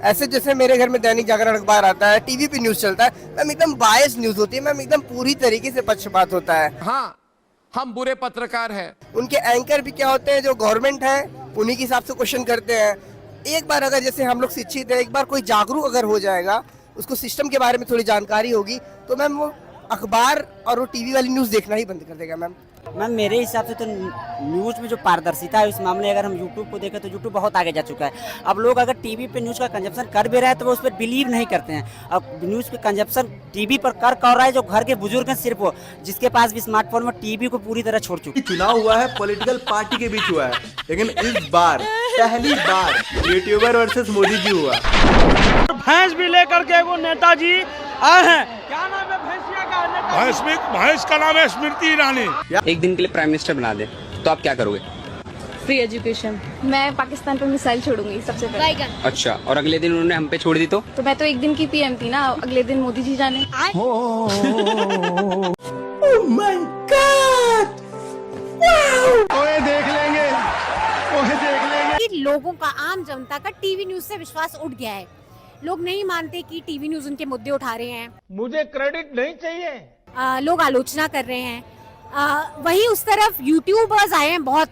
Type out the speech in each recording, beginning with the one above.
ऐसे जैसे मेरे घर में दैनिक जागरण अखबार आता है, टीवी पे न्यूज चलता है, मैम एकदम बायस न्यूज होती है, मैम एकदम पूरी तरीके से पक्षपात होता है। हाँ, हम बुरे पत्रकार हैं। उनके एंकर भी क्या होते हैं, जो गवर्नमेंट है उन्हीं के हिसाब से क्वेश्चन करते हैं। एक बार अगर जैसे हम लोग शिक्षित है, एक बार कोई जागरूक अगर हो जाएगा, उसको सिस्टम के बारे में थोड़ी जानकारी होगी, तो मैम वो अखबार और वो टीवी वाली न्यूज़ देखना ही बंद कर देगा। मैम मेरे हिसाब से तो न्यूज़ में जो पारदर्शिता है इस मामले अगर हम यूट्यूब को देखें तो यूट्यूब बहुत आगे जा चुका है। अब लोग अगर टीवी पे न्यूज़ का कंजप्शन कर भी रहे हैं तो वो उस पर बिलीव नहीं करते हैं। अब न्यूज़ पे कंजप्शन टीवी पर कर रहा है जो घर के बुजुर्ग हैं, सिर्फ वो जिसके पास भी स्मार्टफोन में टीवी को पूरी तरह छोड़ चुके। चुनाव हुआ है, पॉलिटिकल पार्टी के बीच हुआ है, लेकिन इस बार पहली बार यूट्यूबर वर्सेस मोदी जी हुआ। भैंस भी लेकर के वो नेताजी आए हैं। क्या नाम है भैंसिया का? भैंस का नाम है स्मृति ईरानी। एक दिन के लिए प्राइम मिनिस्टर बना दे तो आप क्या करोगे? Free education. मैं पाकिस्तान पर मिसाइल छोड़ूंगी सबसे पहले। अच्छा, और अगले दिन उन्होंने हम पे छोड़ दी तो मैं तो एक दिन की पीएम थी ना, अगले दिन मोदी जी जाने। Oh my God! ओए देख लेंगे। लोगों का, आम जनता का टीवी न्यूज से विश्वास उठ गया है। लोग नहीं मानते कि टीवी न्यूज उनके मुद्दे उठा रहे हैं। मुझे क्रेडिट नहीं चाहिए। लोग आलोचना कर रहे हैं। वहीं उस तरफ यूट्यूबर्स आए हैं, बहुत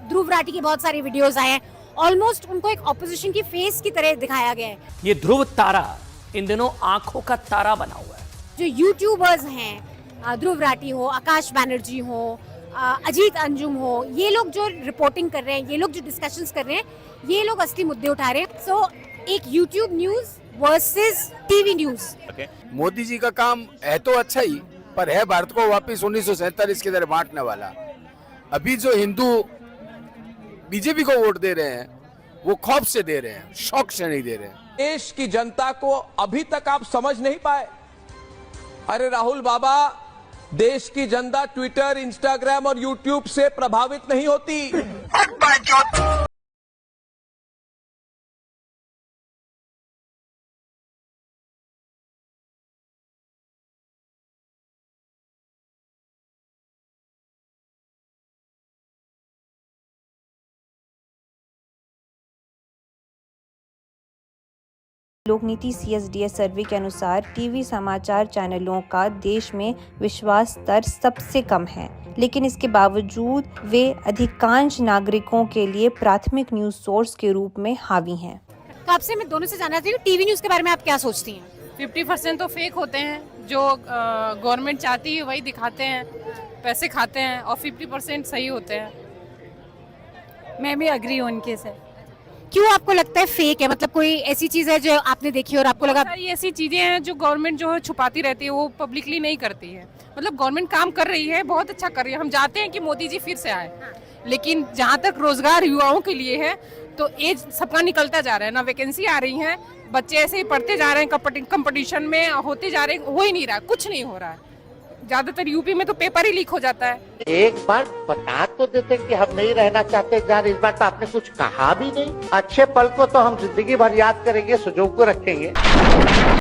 ध्रुव राठी के बहुत सारे वीडियोस आए हैं। ऑलमोस्ट उनको एक ऑपोजिशन की फेस की तरह दिखाया गया है। ये ध्रुव तारा इन दिनों आंखों का तारा बना हुआ है। जो यूट्यूबर्स हैं, ध्रुव राठी हो, आकाश बैनर्जी हो, अजीत अंजुम हो, ये लोग जो रिपोर्टिंग कर रहे हैं, ये लोग जो डिस्कशंस कर रहे हैं, ये लोग असली मुद्दे उठा रहे हैं। सो एक YouTube news versus TV news. Modi ji का काम है तो अच्छा ही, पर है भारत को वापस 1947 की तरह बांटने वाला। अभी जो हिंदू बीजेपी को वोट दे रहे हैं वो खौफ से दे रहे हैं, शौक से नहीं दे रहे हैं। देश की जनता को अभी तक आप समझ नहीं पाए। अरे राहुल बाबा, देश की जनता ट्विटर, इंस्टाग्राम और यूट्यूब से प्रभावित नहीं होती। लोकनीति CSDS सर्वे के अनुसार टीवी समाचार चैनलों का देश में विश्वास स्तर सबसे कम है, लेकिन इसके बावजूद वे अधिकांश नागरिकों के लिए प्राथमिक न्यूज सोर्स के रूप में हावी हैं। तो आपसे मैं दोनों से जानना चाहती हूँ, टीवी न्यूज के बारे में आप क्या सोचती हैं? 50% तो फेक होते हैं, जो गवर्नमेंट चाहती है वही दिखाते हैं, पैसे खाते हैं, और 50% सही होते हैं। मैं भी अग्री हूँ उनके से। क्यों आपको लगता है फेक है? मतलब कोई ऐसी चीज है जो आपने देखी और आपको लगा? सारी ऐसी चीजें हैं जो गवर्नमेंट जो है छुपाती रहती है, वो पब्लिकली नहीं करती है। मतलब गवर्नमेंट काम कर रही है, बहुत अच्छा कर रही है। हम चाहते हैं कि मोदी जी फिर से आए, लेकिन जहाँ तक रोजगार युवाओं के लिए है तो एज सबका निकलता जा रहा है, ना वैकेंसी आ रही है, बच्चे ऐसे ही पढ़ते जा रहे हैं, कंपटीशन में होते जा रहे हैं, हो ही नहीं रहा, कुछ नहीं हो रहा है। ज्यादातर यूपी में तो पेपर ही लीक हो जाता है। एक बार बता तो देते कि हम नहीं रहना चाहते इस बार तो आपने कुछ कहा भी नहीं। अच्छे पल को तो हम जिंदगी भर याद करेंगे, सुजोग को रखेंगे।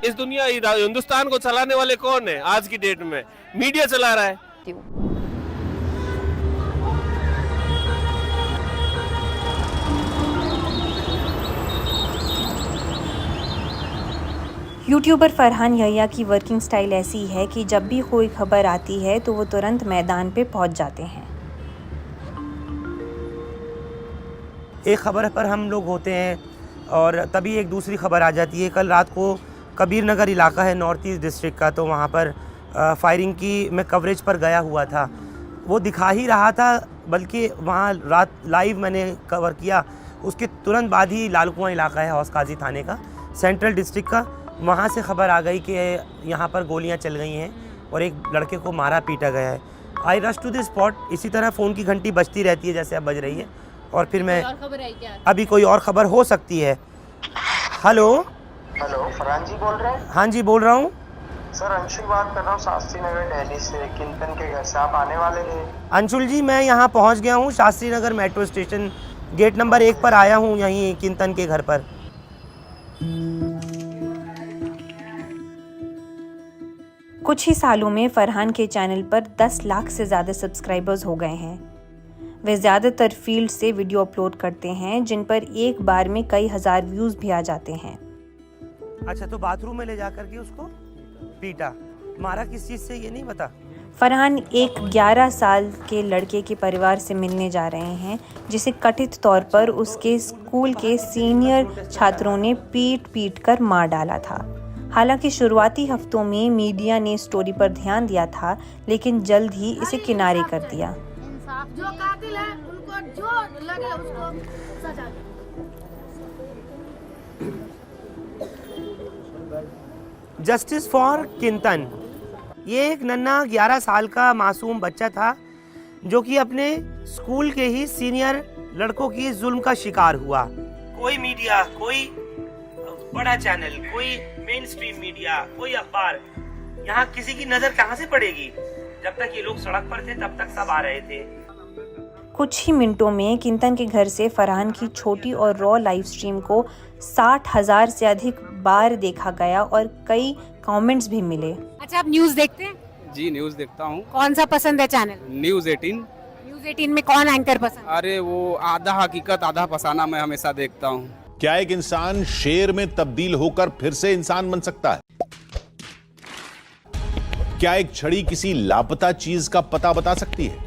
इस दुनिया हिंदुस्तान को चलाने वाले कौन है आज की डेट में? मीडिया चला रहा है। यूट्यूबर फरहान यहिया की वर्किंग स्टाइल ऐसी है कि जब भी कोई खबर आती है तो वो तुरंत मैदान पे पहुंच जाते हैं। एक खबर पर हम लोग होते हैं और तभी एक दूसरी खबर आ जाती है। कल रात को कबीर नगर इलाका है नॉर्थ ईस्ट डिस्ट्रिक्ट का, तो वहाँ पर फायरिंग की मैं कवरेज पर गया हुआ था। वो दिखा ही रहा था, बल्कि वहाँ रात लाइव मैंने कवर किया। उसके तुरंत बाद ही लालकुआं इलाका है हौस काजी थाने का, सेंट्रल डिस्ट्रिक्ट का, वहाँ से खबर आ गई कि यहाँ पर गोलियाँ चल गई हैं और एक लड़के को मारा पीटा गया है। I rush to the spot. इसी तरह फ़ोन की घंटी बजती रहती है जैसे अब बज रही है, और फिर मैं अभी कोई और ख़बर हो सकती है। हेलो फरहान जी बोल रहे हैं? हाँ जी, बोल रहा हूँ सर। अंशुल बात कर रहा हूँ, शास्त्री नगर दिल्ली से, किंतन के घर से। आप आने वाले थे? अंशुल जी, मैं यहाँ पहुँच गया हूँ, Shastri Nagar metro station gate number 1 पर आया हूँ, यहीं किंतन के घर पर। कुछ ही सालों में फरहान के चैनल पर 10 लाख से ज़्यादा सब्सक्राइबर्स हो गए हैं। वे ज़्यादातर फील्ड से वीडियो अपलोड करते हैं जिन पर एक बार में कई हज़ार व्यूज़ भी आ जाते हैं। अच्छा, तो बाथरूम में ले जा करके उसको पीटा, मारा किस चीज़ से ये नहीं पता। फरहान एक 11 साल के लड़के के परिवार से मिलने जा रहे हैं जिसे कथित तौर पर उसके स्कूल के सीनियर छात्रों ने पीट कर मार डाला था। हालांकि शुरुआती हफ्तों में मीडिया ने स्टोरी पर ध्यान दिया था, लेकिन जल्द ही इसे किनारे कर दिया। जो कातिल है उनको जो लगे उसको सजा दे। जस्टिस फॉर किंतन, ये एक नन्हा 11 साल का मासूम बच्चा था जो कि अपने स्कूल के ही सीनियर लड़कों की जुल्म का शिकार हुआ। कोई मीडिया, कोई बड़ा चैनल, कोई मेन स्ट्रीम मीडिया, कोई अखबार, यहाँ किसी की नजर कहाँ से पड़ेगी? जब तक ये लोग सड़क पर थे तब तक सब आ रहे थे। कुछ ही मिनटों में किंतन के घर से फरहान की छोटी और रॉ लाइव स्ट्रीम को 60,000 से अधिक बार देखा गया और कई कमेंट्स भी मिले। अच्छा, आप न्यूज देखते हैं? जी न्यूज देखता हूँ। कौन सा पसंद है चैनल? न्यूज 18। न्यूज 18 में कौन एंकर पसंद? अरे वो आधा हकीकत आधा फसाना मैं हमेशा देखता हूँ। क्या एक इंसान शेर में तब्दील होकर फिर से इंसान बन सकता है? क्या एक छड़ी किसी लापता चीज का पता बता सकती है?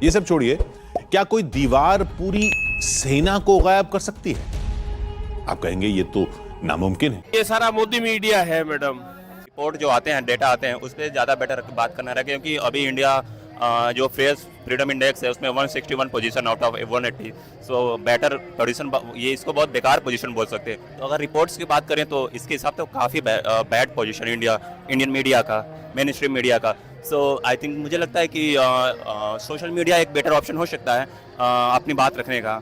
ये सब छोड़िए, क्या कोई दीवार पूरी सेना को गायब कर सकती है? आप कहेंगे ये तो नामुमकिन है। ये सारा मोदी मीडिया है मैडम। रिपोर्ट जो आते हैं, डेटा आते हैं, उस पर ज़्यादा बेटर बात करना है, क्योंकि अभी इंडिया जो प्रेस फ्रीडम इंडेक्स है उसमें 161 position out of 180। So better position, ये इसको बहुत बेकार पोजीशन बोल सकते हैं। तो अगर रिपोर्ट्स की बात करें तो इसके हिसाब से काफ़ी बैड पोजीशन इंडियन मीडिया का, मेन स्ट्रीम मीडिया का। सो आई थिंक मुझे लगता है कि सोशल मीडिया एक बेटर ऑप्शन हो सकता है अपनी बात रखने का।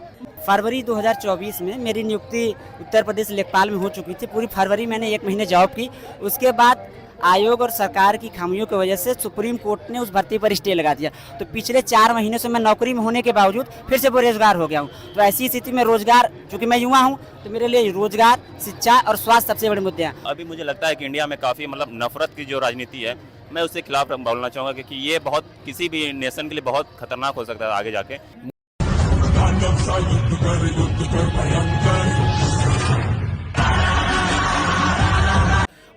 फरवरी 2024 में मेरी नियुक्ति उत्तर प्रदेश लेखपाल में हो चुकी थी। पूरी फरवरी मैंने 1 महीने जॉब की। उसके बाद आयोग और सरकार की खामियों की वजह से सुप्रीम कोर्ट ने उस भर्ती पर स्टे लगा दिया। तो पिछले 4 महीने से मैं नौकरी में होने के बावजूद फिर से बेरोजगार हो गया हूँ। तो ऐसी स्थिति में रोजगार, चूँकि मैं युवा हूँ, तो मेरे लिए रोजगार, शिक्षा और स्वास्थ्य सबसे बड़े मुद्दे हैं। अभी मुझे लगता है कि इंडिया में काफ़ी नफरत की जो राजनीति है, मैं उसके खिलाफ बोलना चाहूँगा, क्योंकि ये बहुत किसी भी नेशन के लिए बहुत खतरनाक हो सकता है आगे जाके।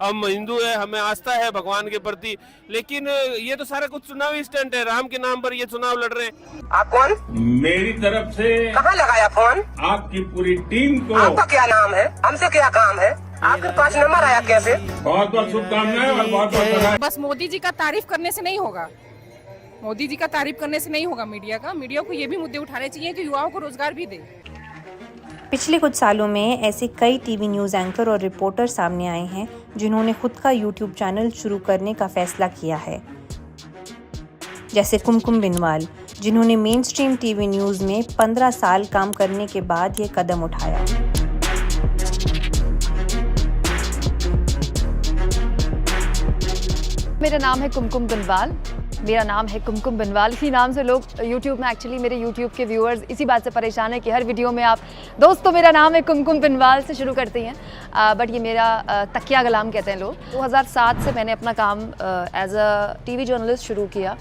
हम हिंदू है, हमें आस्था है भगवान के प्रति, लेकिन ये तो सारा कुछ चुनावी स्टंट है। राम के नाम पर ये चुनाव लड़ रहे हैं। आप कौन? मेरी तरफ से कहाँ लगाया फोन? आपकी पूरी टीम को आपका क्या नाम है? हमसे क्या काम है? आपके 5 नंबर आया कैसे? बहुत बहुत शुभकामनाएं और बहुत बहुत बधाई। बस मोदी जी का तारीफ करने से नहीं होगा, मोदी जी का तारीफ करने से नहीं होगा। मीडिया को ये भी मुद्दे उठाने चाहिए कि युवाओं को रोजगार भी दे। पिछले कुछ सालों में ऐसे कई टीवी न्यूज़ एंकर और रिपोर्टर सामने आए हैं जिन्होंने खुद का यूट्यूब चैनल शुरू करने का फैसला किया है, जैसे कुमकुम बिनवाल, जिन्होंने मेन स्ट्रीम टीवी न्यूज़ में 15 साल काम करने के बाद ये कदम उठाया। मेरा नाम है कुमकुम बिनवाल। मेरा नाम है कुमकुम बिनवाल। इसी नाम से लोग YouTube में, एक्चुअली मेरे YouTube के व्यूअर्स इसी बात से परेशान है कि हर वीडियो में आप दोस्तों मेरा नाम है कुमकुम बिनवाल से शुरू करते हैं, बट ये मेरा तकिया गुलाम कहते हैं लोग। 2007 से मैंने अपना काम एज अ टीवी जर्नलिस्ट शुरू किया,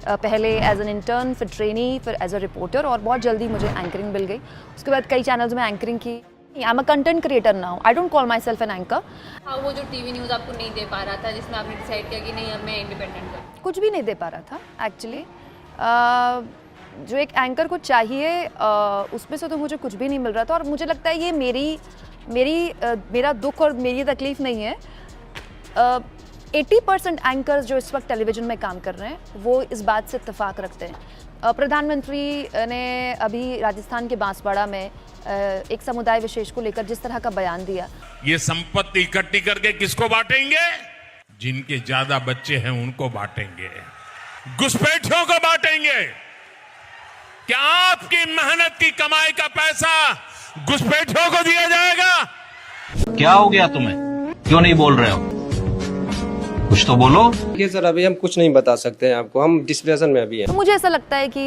पहले एज एन इंटर्न, फिर ट्रेनी, फिर एज अ रिपोर्टर, और बहुत जल्दी मुझे एंकरिंग मिल गई। उसके बाद कई चैनल्स में एंकरिंग की। I am a content creator now, I don't call my self an anchor. वो जो टीवी न्यूज़ आपको नहीं दे पा रहा था, जिसमें आपने डिसाइड किया कि नहीं अब मैं इंडिपेंडेंट हूँ? कुछ भी नहीं दे पा रहा था एक्चुअली। जो एक एंकर को चाहिए उसमें से तो मुझे कुछ भी नहीं मिल रहा था, और मुझे लगता है ये मेरा दुख और मेरी तकलीफ़ नहीं है। 80% एंकर्स जो इस वक्त टेलीविज़न में काम कर रहे हैं वो इस बात से इत्तेफाक रखते हैं। प्रधानमंत्री ने अभी राजस्थान के बांसवाड़ा में एक समुदाय विशेष को लेकर जिस तरह का बयान दिया, ये संपत्ति इकट्ठी करके किसको बांटेंगे? जिनके ज्यादा बच्चे हैं उनको बांटेंगे, घुसपैठियों को बांटेंगे। क्या आपकी मेहनत की कमाई का पैसा घुसपैठियों को दिया जाएगा? क्या हो गया तुम्हें? क्यों नहीं बोल रहे हो? कुछ तो बोलो। देखिए सर, अभी हम कुछ नहीं बता सकते हैं आपको, हम डिस्कशन में अभी हैं। तो मुझे ऐसा लगता है कि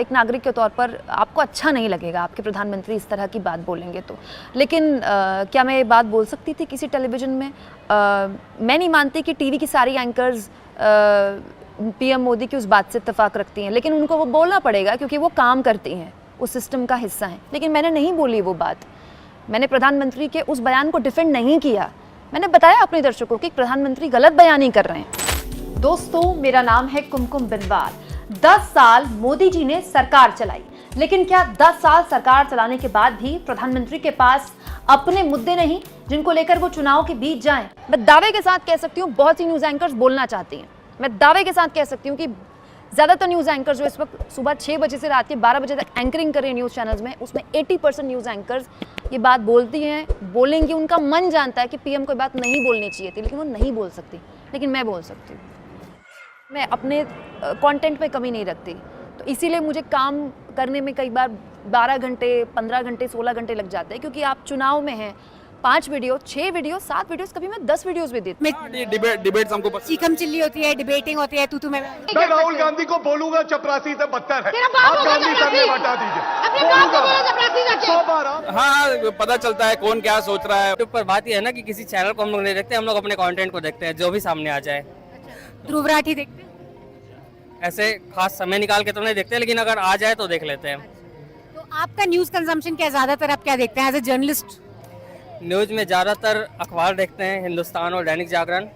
एक नागरिक के तौर पर आपको अच्छा नहीं लगेगा आपके प्रधानमंत्री इस तरह की बात बोलेंगे तो, लेकिन क्या मैं ये बात बोल सकती थी किसी टेलीविज़न में? मैं नहीं मानती कि टीवी की सारी एंकर्स पीएम मोदी की उस बात से इत्तेफाक रखती हैं, लेकिन उनको वो बोलना पड़ेगा क्योंकि वो काम करती हैं, उस सिस्टम का हिस्सा हैं। लेकिन मैंने नहीं बोली वो बात, मैंने प्रधानमंत्री के उस बयान को डिफेंड नहीं किया, मैंने बताया अपने दर्शकों कि प्रधानमंत्री गलत बयानी कर रहे हैं। दोस्तों, मेरा नाम है कुमकुम बिनवाल। 10 साल मोदी जी ने सरकार चलाई, लेकिन क्या 10 साल सरकार चलाने के बाद भी प्रधानमंत्री के पास अपने मुद्दे नहीं जिनको लेकर वो चुनाव के बीच जाएं? मैं दावे के साथ कह सकती हूँ बहुत सी न्यूज़ एंकर्स बोलना चाहती हैं। मैं दावे के साथ कह सकती हूँ कि ज़्यादातर न्यूज़ एंकर्स जो इस वक्त सुबह 6 बजे से रात के 12 बजे तक एंकरिंग कर रहे हैं न्यूज़ चैनल्स में, उसमें 80% न्यूज़ एंकर्स ये बात बोलती हैं, बोलेंगी। उनका मन जानता है कि पीएम को बात नहीं बोलनी चाहिए थी, लेकिन वो नहीं बोल सकती, लेकिन मैं बोल सकती हूँ। मैं अपने कंटेंट में कमी नहीं रखती, तो इसीलिए मुझे काम करने में कई बार 12 घंटे, 15 घंटे, 16 घंटे लग जाते हैं, क्योंकि आप चुनाव में हैं। 5 वीडियो, 6 वीडियो, 7 वीडियोस, कभी मैं 10 वीडियोस भी देती हूँ। डिबेट हमको चीकम चिल्ली होती है, डिबेटिंग होती है, तू मैं राहुल गांधी को बोलूंगा चपरासी से बदतर है। आप गांधी साहब ने बता दीजिए। हाँ, पता चलता है कौन क्या सोच रहा है। पर बात यह है ना कि किसी चैनल को हम लोग नहीं देखते, हम लोग अपने कंटेंट को देखते हैं, जो भी सामने आ जाए। ध्रुव राठी देखते हैं? ऐसे खास समय निकाल के तो नहीं देखते, लेकिन अगर आ जाए तो देख लेते हैं। तो आपका न्यूज़ कंजम्पशन क्या, ज़्यादातर आप क्या देखते हैं एज ए जर्नलिस्ट? न्यूज़ में ज़्यादातर अखबार देखते हैं, हिंदुस्तान और दैनिक जागरण,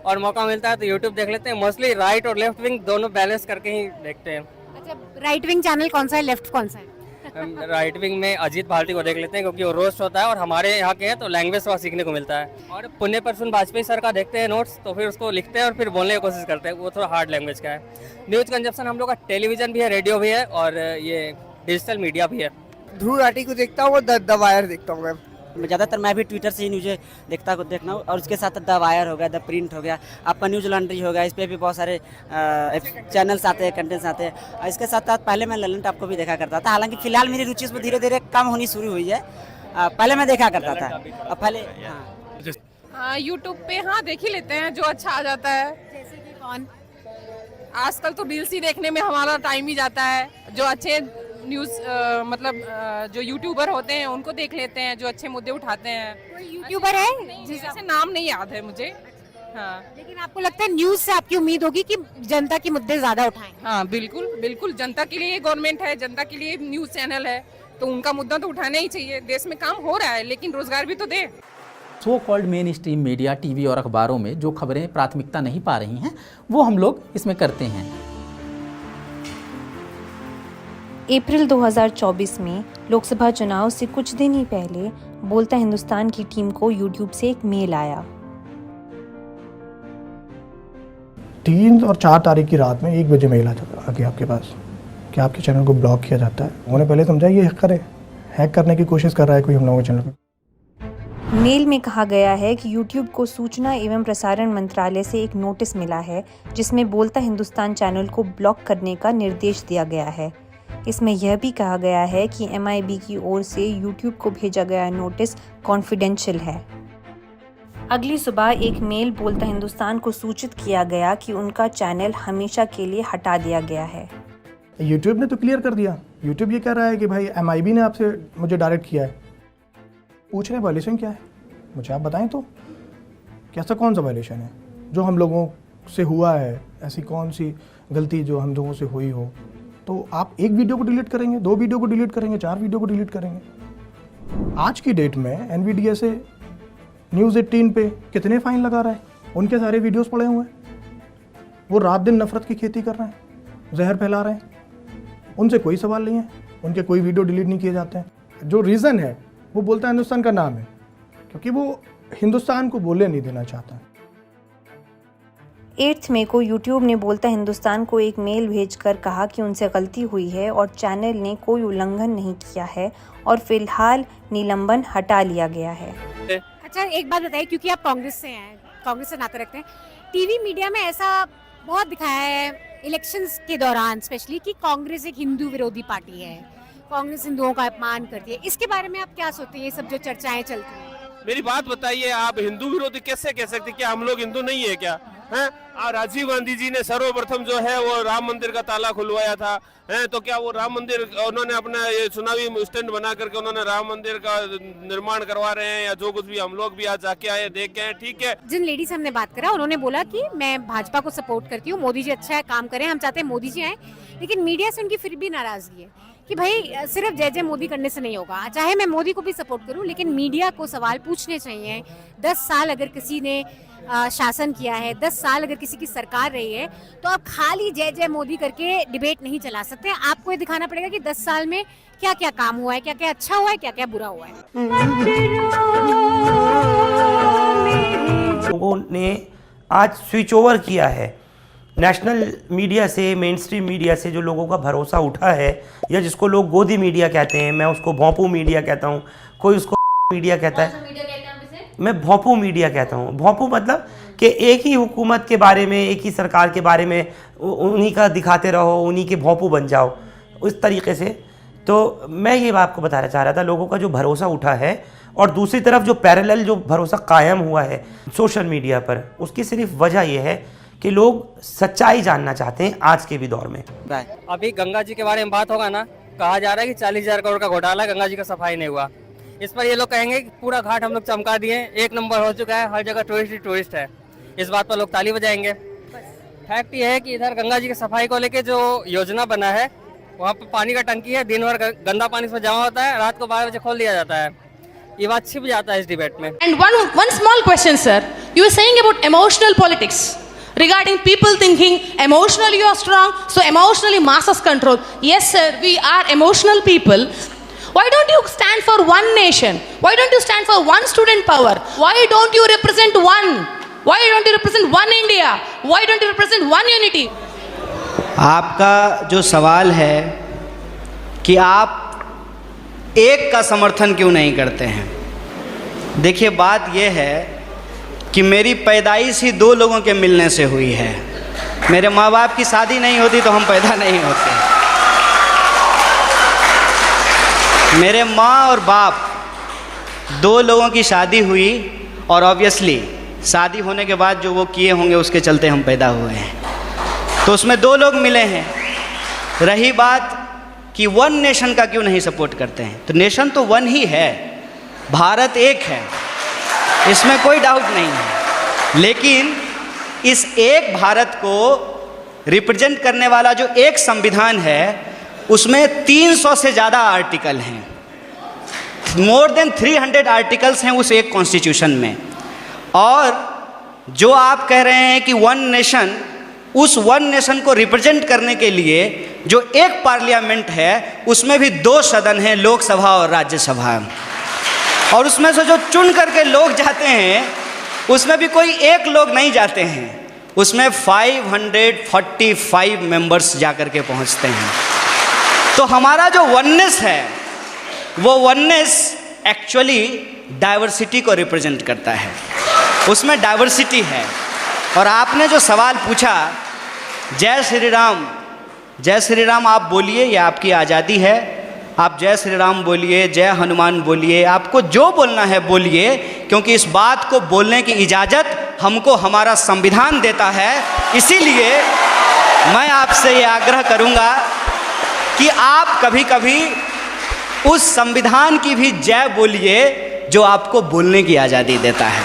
और मौका मिलता है तो यूट्यूब देख लेते हैं। मोस्टली राइट और लेफ्ट विंग दोनों बैलेंस करके ही देखते हैं। अच्छा, राइट विंग चैनल कौन सा है, लेफ्ट कौन सा है? राइट विंग में अजीत भारती को देख लेते हैं, क्योंकि वो रोस्ट होता है और हमारे यहाँ के हैं तो लैंग्वेज थोड़ा सीखने को मिलता है। और पुण्य परसुन वाजपेयी सर का देखते हैं नोट्स, तो फिर उसको लिखते हैं और फिर बोलने की कोशिश करते हैं। वो थोड़ा हार्ड लैंग्वेज का है। न्यूज़ कंजप्शन हम लोग का टेलीविजन भी है, रेडियो भी है, और ये डिजिटल मीडिया भी है। ध्रुव राठी को देखता हूँ, द वायर देखता हूँ मैं। ज़्यादातर मैं भी ट्विटर से ही न्यूज़ देखना हूँ, और उसके साथ द वायर हो गया, द प्रिंट हो गया, आपका न्यूज़ लॉन्ड्री हो गया, इस पर भी बहुत सारे चैनल्स आते हैं, कंटेंट्स आते हैं। इसके साथ साथ पहले मैं ललन टॉप को भी देखा करता था, हालांकि फिलहाल मेरी रुचि इसमें धीरे धीरे कम होनी शुरू हुई है। पहले मैं देखा करता था, अब पहले यूट्यूब पे हाँ देख ही लेते हैं, जो अच्छा आ जाता है। जैसे कि कौन? आजकल तो रील्स ही देखने में हमारा टाइम ही जाता है। जो अच्छे न्यूज़ जो यूट्यूबर होते हैं उनको देख लेते हैं, जो अच्छे मुद्दे उठाते हैं। कोई यूट्यूबर है जैसे नाम नहीं याद है मुझे। हाँ, लेकिन आपको लगता है न्यूज़ से आपकी उम्मीद होगी कि जनता के मुद्दे ज़्यादा उठाएं? हाँ, बिल्कुल बिल्कुल। जनता के लिए गवर्नमेंट है, जनता के लिए न्यूज़ चैनल है, तो उनका मुद्दा तो उठाना ही चाहिए। देश में काम हो रहा है, लेकिन रोजगार भी तो दे। So called mainstream media, TV और अखबारों में जो खबरें प्राथमिकता नहीं पा रही हैं, वो हम लोग इसमें करते हैं। अप्रैल 2024 में लोकसभा चुनाव से कुछ दिन ही पहले बोलता हिंदुस्तान की टीम को यूट्यूब से एक मेल आया। 3 और 4 तारीख की रात में 1 बजे मेल आ गया आपके पास कि आपके चैनल को ब्लॉक किया जाता है। उन्होंने पहले समझा ये हैक करने की कोशिश कर रहा है कोई हम लोगों के चैनल को। मेल में कहा गया है कि यूट्यूब को सूचना एवं प्रसारण मंत्रालय से एक नोटिस मिला है, जिसमें बोलता हिंदुस्तान चैनल को ब्लॉक करने का निर्देश दिया गया है। इसमें यह भी कहा गया है कि MIB की ओर से यूट्यूब को भेजा गया नोटिस कॉन्फिडेंशियल है। अगली सुबह एक मेल बोलता हिंदुस्तान को सूचित किया गया कि उनका चैनल हमेशा के लिए हटा दिया गया है। यूट्यूब ने तो क्लियर कर दिया। यूट्यूब ये कह रहा है कि भाई MIB ने आपसे मुझे डायरेक्ट किया है। पूछ रहे वायलेशन क्या है, मुझे आप बताएं तो कैसा कौन सा वायलेशन है जो हम लोगों से हुआ है, ऐसी कौन सी गलती जो हम लोगों से हुई हो। तो आप 1 वीडियो को डिलीट करेंगे, 2 वीडियो को डिलीट करेंगे, 4 वीडियो को डिलीट करेंगे। आज की डेट में NVDA न्यूज़ 18 पे कितने फाइन लगा रहा है, उनके सारे वीडियोस पड़े हुए हैं। वो रात दिन नफरत की खेती कर रहे हैं, जहर फैला रहे हैं, उनसे कोई सवाल नहीं है, उनके कोई वीडियो डिलीट नहीं किए जाते हैं। जो रीज़न है वो बोलता हिंदुस्तान का नाम है, क्योंकि वो हिंदुस्तान को बोलने नहीं देना चाहता। 8 मई को यूट्यूब ने बोलता हिंदुस्तान को एक मेल भेजकर कहा कि उनसे गलती हुई है और चैनल ने कोई उल्लंघन नहीं किया है और फिलहाल निलंबन हटा लिया गया है। अच्छा, एक बात बताइए, क्योंकि आप कांग्रेस से हैं, कांग्रेस से नाते रखते हैं, टीवी मीडिया में ऐसा बहुत दिखाया है इलेक्शंस के दौरान स्पेशली कि कांग्रेस एक हिंदू विरोधी पार्टी है, कांग्रेस हिंदुओं का अपमान करती है। इसके बारे में आप क्या सोचते हैं, ये सब जो चर्चाएं चलती हैं? मेरी बात बताइए, आप हिंदू विरोधी कैसे कह सकते, क्या हम लोग हिंदू नहीं है क्या? हैं? राजीव गांधी जी ने सर्वप्रथम जो है वो राम मंदिर का ताला खुलवाया था, हैं? तो क्या वो राम मंदिर उन्होंने अपना ये चुनावी स्टैंड बना करके उन्होंने राम मंदिर का निर्माण करवा रहे हैं, या जो कुछ भी हम लोग भी आज जाके आए देख के आए, ठीक है। जिन लेडी से हमने बात करा उन्होंने बोला कि मैं भाजपा को सपोर्ट करती हूँ, मोदी जी अच्छा है काम करें, हम चाहते हैं मोदी जी आए, लेकिन मीडिया से उनकी फिर भी नाराजगी है। कि भाई सिर्फ जय जय मोदी करने से नहीं होगा। चाहे मैं मोदी को भी सपोर्ट करूं, लेकिन मीडिया को सवाल पूछने चाहिए। 10 साल अगर किसी ने शासन किया है, 10 साल अगर किसी की सरकार रही है, तो आप खाली जय जय मोदी करके डिबेट नहीं चला सकते। आपको ये दिखाना पड़ेगा कि 10 साल में क्या क्या काम हुआ है, क्या क्या अच्छा हुआ है, क्या क्या बुरा हुआ है। लोगों ने आज स्विच ओवर किया है नेशनल मीडिया से, मेन स्ट्रीम मीडिया से जो लोगों का भरोसा उठा है, या जिसको लोग गोदी मीडिया कहते हैं, मैं उसको भोंपू मीडिया कहता हूँ, कोई उसको मीडिया कहता है, मैं भोंपू मीडिया कहता हूँ। भोंपू मतलब कि एक ही हुकूमत के बारे में, एक ही सरकार के बारे में उन्हीं का दिखाते रहो, उन्हीं के भोंपू बन जाओ, उस तरीके से। तो मैं ये आपको बताना चाह रहा था, लोगों का जो भरोसा उठा है, और दूसरी तरफ जो पैरेलल जो भरोसा कायम हुआ है सोशल मीडिया पर, उसकी सिर्फ वजह यह है कि लोग सच्चाई जानना चाहते हैं आज के भी दौर में। अभी गंगा जी के बारे में बात होगा ना, कहा जा रहा है कि 40,000 करोड़ का घोटाला, गंगा जी का सफाई नहीं हुआ। इस पर ये लोग कहेंगे कि पूरा घाट हम लोग चमका दिए, 1 नंबर हो चुका है, हर जगह टूरिस्ट ही टूरिस्ट है। इस बात पर लोग ताली बजाएंगे। फैक्ट ये है कि इधर गंगा जी की सफाई को लेके जो योजना बना है, वहाँ पे पानी का टंकी है, दिन भर गंदा पानी इसमें जमा होता है, रात को 12 बजे खोल दिया जाता है। ये बात छिप जाता है इस डिबेट में। And one small question, sir. You were saying about emotional politics. Regarding people thinking emotionally you are strong, so emotionally masses control. Yes, sir, we are emotional people. Why don't you stand for one nation? Why don't you stand for one student power? Why don't you represent one? Why don't you represent one India? Why don't you represent one unity? आपका जो सवाल है कि आप एक का समर्थन क्यों नहीं करते हैं, देखिए बात यह है कि मेरी पैदाइश ही 2 लोगों के मिलने से हुई है। मेरे माँ बाप की शादी नहीं होती तो हम पैदा नहीं होते। मेरे माँ और बाप 2 लोगों की शादी हुई, और ऑब्वियसली शादी होने के बाद जो वो किए होंगे उसके चलते हम पैदा हुए हैं, तो उसमें 2 लोग मिले हैं। रही बात कि वन नेशन का क्यों नहीं सपोर्ट करते हैं, तो नेशन तो वन ही है, भारत एक है, इसमें कोई डाउट नहीं है। लेकिन इस एक भारत को रिप्रेजेंट करने वाला जो एक संविधान है, उसमें 300 से ज़्यादा आर्टिकल हैं, मोर देन 300 आर्टिकल्स हैं उस एक कॉन्स्टिट्यूशन में। और जो आप कह रहे हैं कि वन नेशन, उस वन नेशन को रिप्रेजेंट करने के लिए जो एक पार्लियामेंट है, उसमें भी 2 सदन हैं, लोकसभा और राज्यसभा, और उसमें से जो चुन करके लोग जाते हैं, उसमें भी कोई एक लोग नहीं जाते हैं, उसमें 545 मेंबर्स जाकर के पहुंचते हैं। तो हमारा जो वननेस है, वो वननेस एक्चुअली डाइवर्सिटी को रिप्रेजेंट करता है, उसमें डाइवर्सिटी है। और आपने जो सवाल पूछा, जय श्री राम, जय श्री राम आप बोलिए, ये आपकी आज़ादी है, आप जय श्री राम बोलिए, जय हनुमान बोलिए, आपको जो बोलना है बोलिए, क्योंकि इस बात को बोलने की इजाज़त हमको हमारा संविधान देता है। इसीलिए मैं आपसे ये आग्रह करूँगा कि आप कभी कभी उस संविधान की भी जय बोलिए जो आपको बोलने की आज़ादी देता है।